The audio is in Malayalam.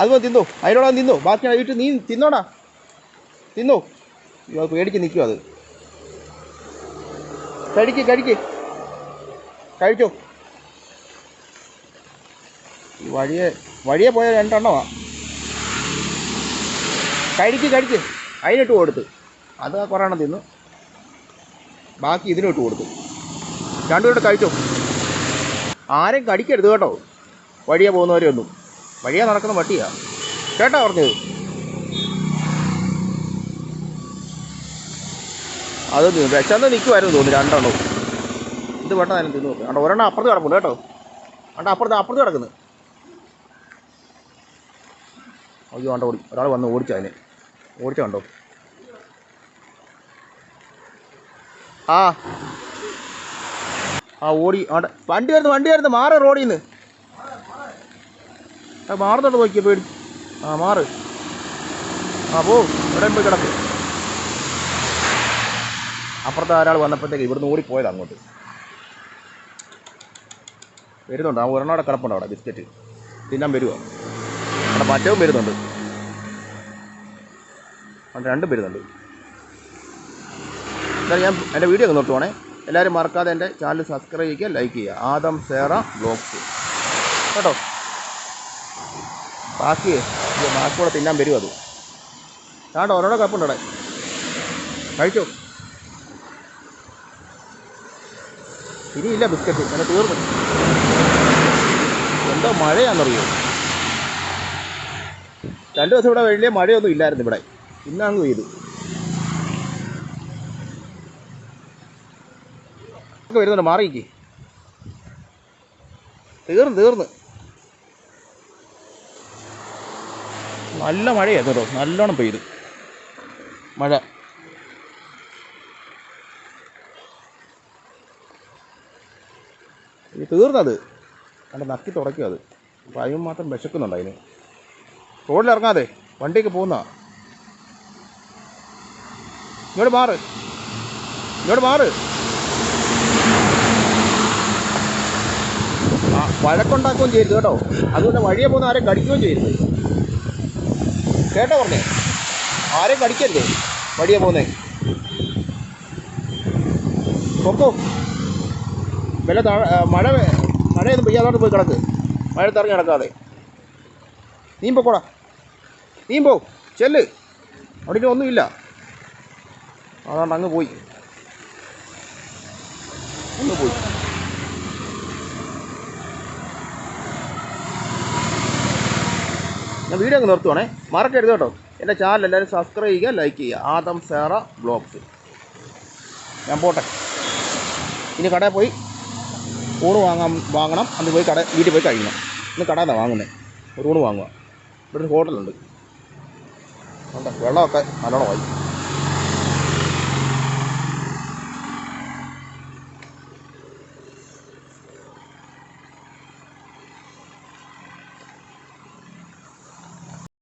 അതുപോലെ തിന്നോ, അതിനോടാ തിന്നോ, ബാക്കി വീട്ടിൽ നീ തിന്നോടാ, തിന്നോ. അത് പേടിച്ച് നിൽക്കും. അത് കഴിച്ചോ. ഈ വഴിയെ പോയ 2 എണ്ണമാണ്. കഴിക്ക്. അതിനിട്ട് കൊടുത്ത് അത് കുറേ എണ്ണം തിന്നു. ബാക്കി ഇതിനിട്ട് കൊടുത്തു. 2 പേരുടെ കഴിച്ചോ. ആരെയും കടിക്കരുത് കേട്ടോ, വഴിയെ പോകുന്നവരെയൊന്നും. വഴിയെ നടക്കുന്ന പട്ടിയാ കേട്ടോ പറഞ്ഞത്. അത് വിശന്ന് നിൽക്കുമായിരുന്നു തോന്നുന്നു 2 എണ്ണവും. ഇത് പെട്ടെന്ന് തിന്നു നോക്കുക. കണ്ടോ, ഒരെണ്ണം അപ്പുറത്ത് കിടപ്പുണ്ട് കേട്ടോ. കണ്ടോ, അപ്പുറത്ത് കിടക്കുന്നു. അയ്യോ, കണ്ടോ ഓടി, ഒരാൾ വന്ന് ഓടിച്ചതിനെ. കണ്ടോ. ഓടി. വണ്ടി വരുന്നു. മാറ് റോഡിൽ നിന്ന്. മാറുന്നുണ്ട് നോക്കിയ പേടി. മാറ്. പോ, ഇവിടെ പോയി കിടക്ക്. അപ്പുറത്തെ ഒരാൾ വന്നപ്പോഴത്തേക്ക് ഇവിടുന്ന് ഓടിപ്പോയത് അങ്ങോട്ട്. വരുന്നുണ്ട്. ഒരെണ്ണോടെ കിടപ്പുണ്ട് അവിടെ, ബിസ്ക്കറ്റ് തിന്നാൻ വരുമോ. അവിടെ മറ്റവും വരുന്നുണ്ട്. 2 വരുന്നുണ്ട്. എന്തായാലും ഞാൻ എൻ്റെ വീഡിയോ ഒന്ന് നിർത്തുവാണേ. എല്ലാവരും മറക്കാതെ എൻ്റെ ചാനൽ സബ്സ്ക്രൈബ് ചെയ്യുക, ലൈക്ക് ചെയ്യുക. ആദം സേറ വ്ലോഗ്സ് കേട്ടോ. ബാക്കി കൂടെ തിന്നാൻ വരും. അത് കാണ്ടോ, ഓരോടെ കപ്പുണ്ട് അവിടെ. കഴിച്ചോ. ഇനിയില്ല ബിസ്ക്കറ്റ്, അങ്ങനെ തീർന്നു. എന്തോ മഴയാണെന്നറിയോ. 2 ദിവസം ഇവിടെ വലിയ മഴയൊന്നും ഇല്ലായിരുന്നു ഇവിടെ. ഇന്നങ്ങ് പെയ്തു. വരുന്നുണ്ട്, മാറിക്ക്. തീർന്ന് നല്ല മഴയായിരുന്നു കേട്ടോ, നല്ലോണം പെയ്തു മഴ. തീർന്നത് കണ്ട് നക്കി തുടയ്ക്കും. അത് അപ്പോൾ അതിന് മാത്രം വിശക്കുന്നുണ്ട്. അതിന് റോഡിലിറങ്ങാതെ വണ്ടിയൊക്കെ പോകുന്ന. ഇങ്ങോട്ട് മാറ്. വഴക്കുണ്ടാക്കുകയും ചെയ്യരുത് കേട്ടോ. അതുകൊണ്ട് വഴിയെ പോകുന്ന ആരെയും കടിക്കുകയും ചെയ്യരുത് കേട്ടോ പറഞ്ഞേ. ആരെയും കടിക്കരുത് വഴിയെ പോകുന്നേ. പൊക്കോ. മഴയൊന്നും പെയ്യാതോട്ട് പോയി കിടക്ക്. മഴത്തിറങ്ങി കിടക്കാതെ. നീ പൊക്കോടാ. നീ പോ, ചെല്ല്. അവിടെ ഒന്നുമില്ല. അതുകൊണ്ട് അങ്ങ് പോയി. ഞാൻ വീഡിയോ അങ്ങ് നിർത്തുവാണേ. മറക്കരുത് കേട്ടോ. എൻ്റെ ചാനൽ എല്ലാവരും സബ്സ്ക്രൈബ് ചെയ്യുക, ലൈക്ക് ചെയ്യുക. ആദം സേറ വ്ലോഗ്സ്. ഞാൻ പോട്ടെ. ഇനി കടയിൽ പോയി ഊണ് വാങ്ങണം. അന്ന് പോയി വീട്ടിൽ പോയി കഴിക്കണം. ഇന്ന് കടയിൽ നിന്നാണ് വാങ്ങുന്നത്. ഒരു ഊണ് വാങ്ങുക. ഇവിടെ ഒരു ഹോട്ടലുണ്ട്. വെള്ളമൊക്കെ നല്ലോണമായി.